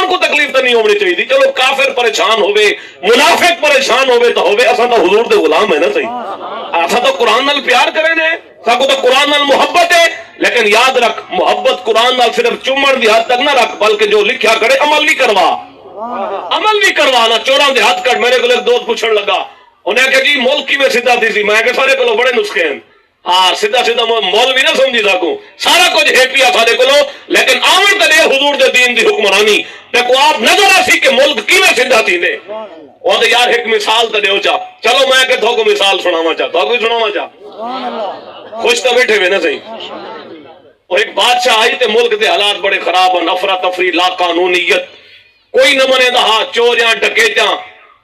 مسلمان کو تکلیف تو نہیں ہونی چاہیے. چلو کافر پریشان ہوئے, منافق پریشان ہوئے تو ہوئے, اساں تو حضور دے غلام ہے نا صحیح. اساں تو قرآن نال پیار کرے نے, ساکو تو قرآن نال محبت ہے. لیکن یاد رکھ, محبت قرآن نال صرف چومن دی حد تک نہ رکھ, بلکہ جو لکھیا کرے عمل بھی کروا, عمل بھی کروانا. چوراں دے ہاتھ کٹ. میرے کو ایک دوست پوچھن لگا, انہیں کہا جی ملک کی میں سیدھا تھی سی. میں کہ سارے کو بڑے نسخے ہیں. ہاں سیدھا سیدھا مول بھی نہ سمجھی سکوں, سارا کچھ ہے پیا سارے کو, لیکن آمن تے حضور دے دین دی حکمرانی دیکھو آپ نظر آسی کہ ملک کی میں سیدھا تھی نے. وہ تو یار ایک مثال تو دیو چا. چلو میں کہ تھوکو مثال سناواں چا, تو کوئی سناواں چا, خوش تو بیٹھے ہوئے نا صحیح. اور ایک بادشاہ آئی تے ملک دے حالات بڑے خراب ہیں, افراتفری, لا قانونیت, کوئی نہ منے دا, چوریاں ڈکیتاں,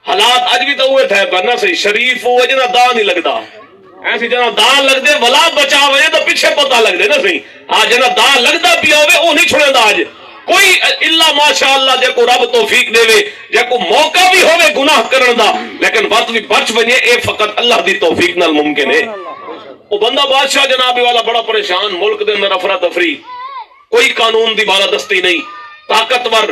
حالات اج بھی تو ہوئے تھے پر نہ صحیح. شریف ہوئے جنا دا نہیں لگدا, ایسی جنا دا لگ دے ولا بچا ہوئے تو پیچھے پتہ لگ دے نا صحیح. ہاں جنا دا لگدا پیا ہوئے وہ نہیں چھوڑے دا. آج کوئی اللہ ماشاءاللہ جے کو رب توفیق دے وے, جے کو موقع بھی ہوئے گناہ کرن دا, لیکن وقت بھی بچ ونجے, اے فقط اللہ دی توفیق نال ممکن ہے. وہ بندہ بادشاہ جناب والا بڑا پریشان, ملک دے اندر افراتفری, کوئی قانون دی بالادستی نہیں, طاقتور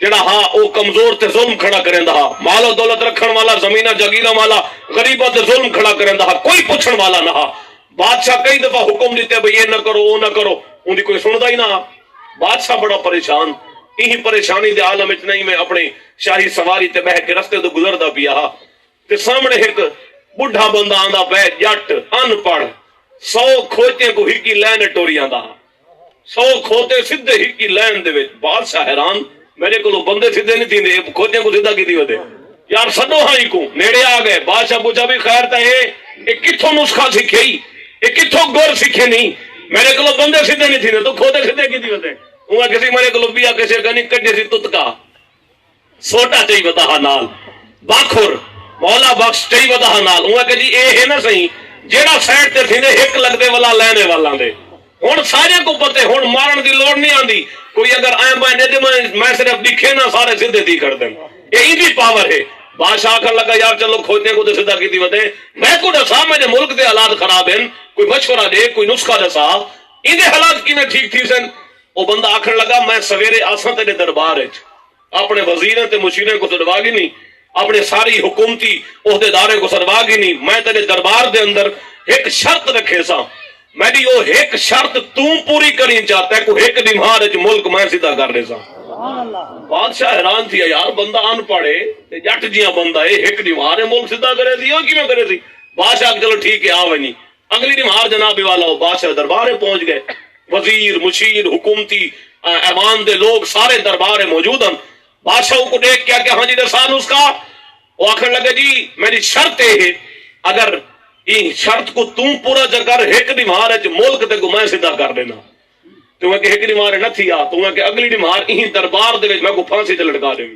جڑا ہاں وہ کمزور تے ظلم کھڑا کریں دا, مال و دولت رکھن والا, زمینہ جگیرہ والا غریبہ تے ظلم کھڑا کریں دا, کوئی پوچھن والا نہ. بادشاہ کئی دفعہ حکم دیتے بھئی یہ نہ کرو وہ نہ کرو, ان دی کوئی سندا ہی نہ. بادشاہ بڑا پریشان. یہی پریشانی دے عالم وچ نہیں, میں اپنے شاہی سواری تے بہ کے رستے تو گزردا پیا تے سامنے ایک بڈھا بندہ آندا پہ, جٹ ان پڑھ, 100 کھوتے کو ہکی لین ٹوری آندا, 100 کھوتے سیدھے ہکی لین دے وچ. بادشاہ حیران, میرے کو بندے سیدھے نہیں تھیندے, کھوتے کو سیدھا کی ودے یار سدو ہاں کو. نیڑے آ گئے, بادشاہ پوچھا بھی خیر تا یہ کتھوں نسخہ سکھے, یہ کتھوں گور سکھے نہیں, میرے کو بندے سیدھے نہیں تھیندے تو کھوتے سیدھے کی ودے. وہ کسی میرے کو بیا کسی کا نہیں کٹے سی تتکا سوٹا چاہیے بتا نال, باخر مولا بخش چاہیے بتا نال. وہ کہ جی اے ہے نا صحیح, جیڑا سائڈ تے تھیندے ایک لگدے والا لینے والا دے. ہن سارے کو پتے, ہن مارن دی لوڑ نہیں آندی. کوئی اگر آئیں بائیں دے میں صرف دکھے نا سارے سیدھے دی کر دیں, یہی بھی پاور ہے. بادشاہ آخر لگا یار چلو کھوتے کو تو سیدھا کی ودے. میں کو دسا میرے ملک دے حالات خراب ہیں, کوئی مشورہ دے, کوئی نسخہ دسا, ان حالات کی میں ٹھیک تھی سن. وہ بندہ آخر لگا میں سویرے آساں تیرے دربار اپنے وزیریں تے مشیریں کو سدوا گی نہیں, اپنے ساری حکومتی عہدیداریں کو سدوا گی نہیں. میں تیرے دربار دے اندر ایک شرط رکھے سا, میری وہ ایک شرط تم پوری کریں چاہتا ہے, کو ایک دمہار ملک میں سیدھا کر دے سا. بادشاہ حیران تھی, یار بندہ ان پڑھے جٹ جیاں بندہ ہے, ایک دمہار ملک سیدھا کرے سی, وہ کیوں کرے سی. بادشاہ چلو ٹھیک ہے آ ونی. اگلی دمہار جناب والا ہو بادشاہ دربار پہنچ گئے, وزیر مشیر حکومتی ایوان دے لوگ سارے دربار موجود ہیں. بادشاہ کو دیکھ کیا کہ ہاں جی رسان اس کا. وہ آخر لگے جی میری شرط ہے, اگر یہ شرط کو تم پورا کر ایک دمہار ملک تے کو میں سیدھا کر دینا. تو میں کہ ایک دمہار نہ تھی آ, تو میں کہ اگلی دمہار یہی دربار دے میں کو پھانسی تے لٹکا دیں.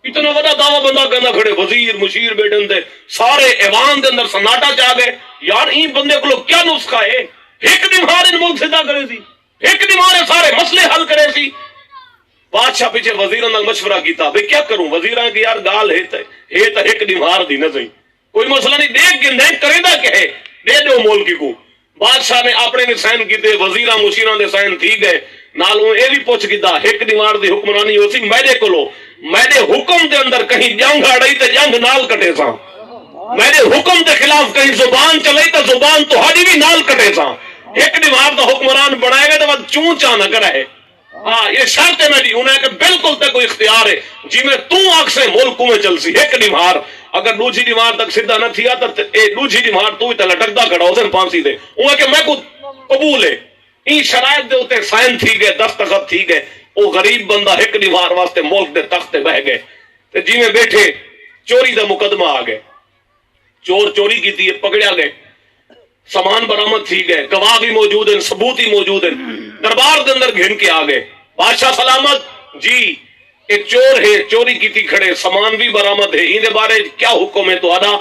اتنا بڑا دعویٰ بندہ کہنا کھڑے, وزیر مشیر بیٹھن دے سارے ایوان دے اندر سناٹا چاہ گئے. یار این بندے کو کیا نسخہ ہے, ایک دمہار ملک سیدھا کرے سی, ایک دمہار سارے مسئلے حل کرے سی. بادشاہ پیچھے وزیراں نال مشورہ کیتا, بھئی کیا کروں. وزیراں کہ یار گال ہے تے ایک دمہار دی نہ صحیح, کوئی مسئلہ نہیں, دیکھ کے نہیں کرے دا کہ ہے دے دو ملک کو. بادشاہ نے اپنے نے سائن کیتے, وزیراں مشیراں دے سائن تھی گئے. نالوں اے بھی پوچھ کیتا ایک دمہار دی حکمرانی ہو سی میرے کولو, میرے حکم دے اندر کہیں جنگ اڑئی تے جنگ نال کٹے سا, میرے حکم دے خلاف کہیں زبان چلئی تے زبان تہاڈی بھی نال کٹے سا. ایک دمہار دا حکمران بنائے گا تو چون چاں نہ کرے. ہاں یہ شرط ہے میری. انہیں کہ بالکل تے کوئی اختیار ہے جی میں تو آنکھ سے ملک میں چل سی. ایک دمہار اگر دوسری دمہار تک سیدھا نہ تھیا تو دوسری دمہار تو ہی تے لٹکدا کھڑا ہو سن پھانسی دے. انہیں کہ میں کو قبول ہے. این شرائط دے اوتے سائن تھی گئے, دستخط تھی گئے. وہ غریب بندہ ایک دمہار واسطے ملک دے تخت تے بہ گئے. تے جی میں بیٹھے چوری دا مقدمہ آ گئے, چور چوری کی پکڑیا گئے, سامان برآمد تھی گئے, گواہ بھی موجود ہیں, ثبوت ہی موجود ہیں. دربار کے اندر گھن کے آ گئے. بادشاہ سلامت جی ایک چور ہے, چوری کی کھڑے, سامان بھی برآمد ہے, ان بارے کیا حکم ہے تو آدھا.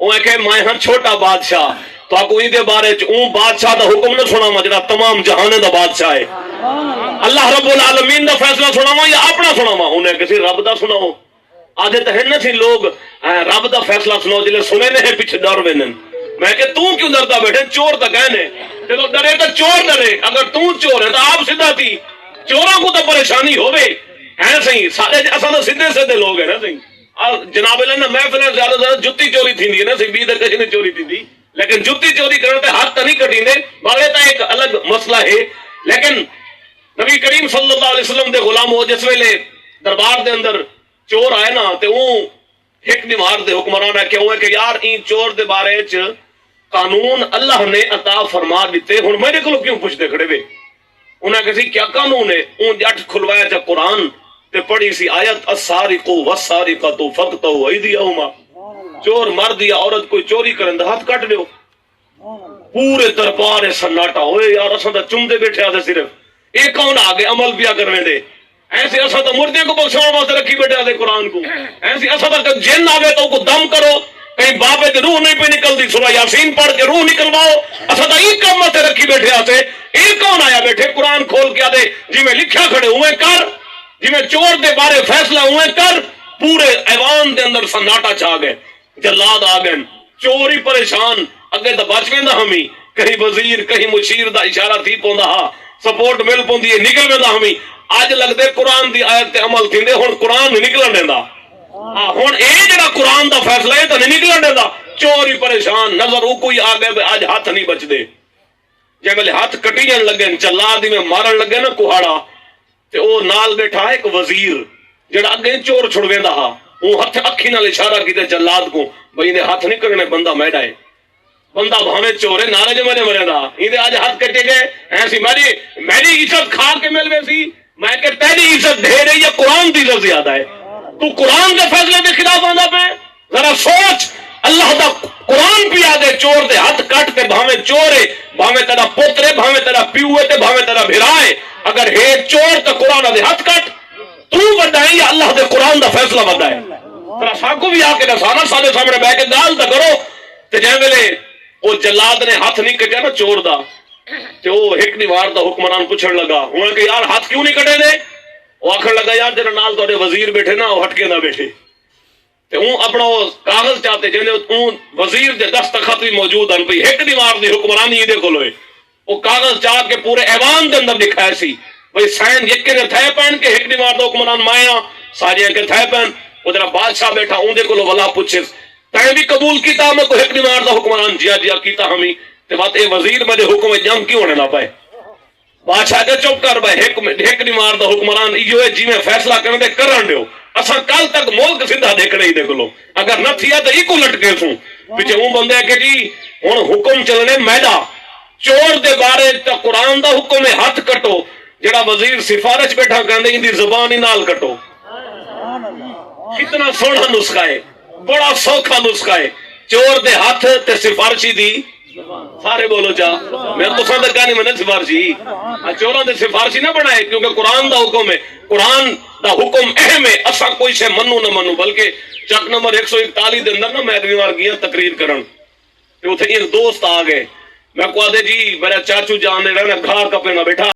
وہ کہ میں ہاں چھوٹا بادشاہ, تو آپ کو ان بارے بادشاہ دا حکم نہ سنا جڑا تمام جہانے دا بادشاہ ہے. اللہ رب العالمین دا فیصلہ سناواں یا اپنا سناواں. انہیں کسی رب دا سناؤ. آدھے تو ہے نا سی لوگ رب دا فیصلہ سناؤ جلے سنے نے پیچھے ڈر وینن. میں کہ تم کیوں ڈرتا بیٹھے, چور تو کہنے چلو ڈرے تو چور ڈرے, اگر تم چور ہے تو آپ سیدھا تھی. چوروں کو تو پریشانی ہوئے, ہیں صحیح سارے اصل تو سیدھے سیدھے لوگ ہیں نا صحیح جناب اللہ محفل زیادہ زیادہ جتی چوری تھی نا صحیح 20 کچھ نہیں چوری تھی لیکن جتی چوری کرنے تے ہاتھ تو نہیں کٹیندے باقی تو ایک الگ مسئلہ ہے لیکن نبی کریم صلی اللہ علیہ وسلم دے غلام ہو جس ویلے دربار دے اندر چور آئے نا تے وہ ایک دیوار دے حکمران ہے کہ یار این چور دے بارے چ قانون اللہ نے عطا فرما دیتے ہن میرے کو کیوں پوچھتے کھڑے وے انہاں کہا سی کیا قانون ہے اون جٹ کھلوایا جا قرآن تے پڑھی سی آیت السارق والسارقۃ فاقطعوا ایدیہما چور مرد یا عورت کوئی چوری کرن دا ہاتھ کٹ دیو پورے دربار سناٹا ہوئے یار اساں تے چمدے بیٹھے آ صرف ایک کون آگے عمل پیا کرنے دے ایسے اساں تو مردے کو بخشاؤ واسطے رکھی بیٹھے آ قرآن کو ایسے اساں تو جن آوے تو کو دم کرو کہیں بابے تے روح نہیں پہ نکلتی سورہ یاسین پڑھ کے روح نکلواؤ اساں تو ایک کام تے رکھی بیٹھے آتے ایک کون آیا بیٹھے قرآن کھول کے آدے جی میں لکھا کھڑے ہوئے کر جی میں چور دے بارے فیصلہ ہوئے کر پورے ایوان دے اندر سناٹا چھا گئے جلاد آ گئے چور ہی پریشان اگے تو بچ ویندا ہمیں کہیں وزیر کہیں مشیر دا اشارہ تھی پوندا ہا سپورٹ مل پوندی ہے نکل ویندا ہمیں اج لگدے قرآن دی آیت تے عمل تھیندے ہن قرآن نہیں نکلن دیندا ہن اے جڑا قرآن دا فیصلہ ہے تے نہیں نکلن دیندا چور ہی پریشان نظر او کوئی آ گئے اج ہاتھ نہیں بچدے جے ویلے ہاتھ کٹی جان لگے چلاد میں مارن لگے نا کوہاڑا تے او نال بیٹھا ایک وزیر جڑا اگے چور چھڑویندا ہا وہ ہاتھ اکھی نال اشارہ کیتے جلاد کو بھئی نے ہاتھ نہیں کرنے بندہ میڈا ہے بندہ بھاوے چورے نارے جو مرے دا ایندے آج ہاتھ کٹے گئے ایسی میری عزت کھا کے ملوے سی میں کہ تیری عزت ڈھیر ہے یا قرآن دی عزت زیادہ ہے تو قرآن دے فیصلے دے خلاف آندا پہ ذرا سوچ اللہ دا قرآن پہ آ دے چور دے ہاتھ کٹ تے بھاوے چورے بھاوے تیرا پوترے بھاوے تیرا پیوے تے بھاوے تیرا بھرائے اگر ہے چور تے قرآن دے ہاتھ کٹ تو بڑا ہے یا اللہ دے قرآن دا فیصلہ بڑا ہے ذرا ساکو بھی آ کے دسانا سارے سامنے بیٹھ کے گال تے کرو تے جے ویلے او جلاد نے ہاتھ نہیں کٹیا نا چور دا تے او ایک دیوار دا حکمران پوچھن لگا ہن کہ یار ہاتھ کیوں نہیں کٹے دے او آکھن لگا یار جڑا نال تواڈے وزیر بیٹھے نا او ہٹ کے نہ بیٹھے تے اون اپنا کاغذ چاہتے جے اون وزیر دے دستخط بھی موجود ہیں بھئی ایک دیوار دی حکمرانی دے کول ہوئے او کاغذ چاہ کے پورے ایوان دے اندر لکھایا سی بھئی سائن یکے نے تھے پہن کے ایک دیوار دا حکمران مایا سارے کے تھے پہن او جڑا بادشاہ بیٹھا اون دے کول ولا پوچھے تے بھی قبول کیتا میں کو ایک دیوار دا حکمران جیا کیتا ہمیں تے بات اے وزیر میرے حکم جنگ کیوں ہونے نہ پائے بادشاہ کے چپ کر بھائی ایک دیوار دا حکمران ایو ہے جی میں فیصلہ کرنے دے کرن دیو اساں کل تک ملک سیدھا دیکھنے ہی دے کلو اگر نہ تھیا تو ایکو لٹکے سوں پیچھے اون بندے کہ جی ہن حکم چلنے میڈا چور دے بارے تے قرآن دا حکم ہے ہاتھ کٹو جڑا وزیر سفارش بیٹھا کہندے اندی زبان ہی نال کٹو کتنا سونا نسخہ ہے بڑا سوکھا نسخہ ہے چور دے ہاتھ تے سفارشی دی سارے بولو جا میں تو ساتھ کہانی میں نے سفارشی چوراں دے سفارشی نہ بنائے کیونکہ قرآن دا حکم ہے قرآن دا حکم اہم ہے اساں کوئی سے منو نہ منو بلکہ چک نمبر 141 دے اندر نا میں ادوی گیا تقریر کرن تے اوتھے ایک دوست آ گئے میں کو آدھے جی میرا چاچو جان دے رہنا گھا کپے نہ بیٹھا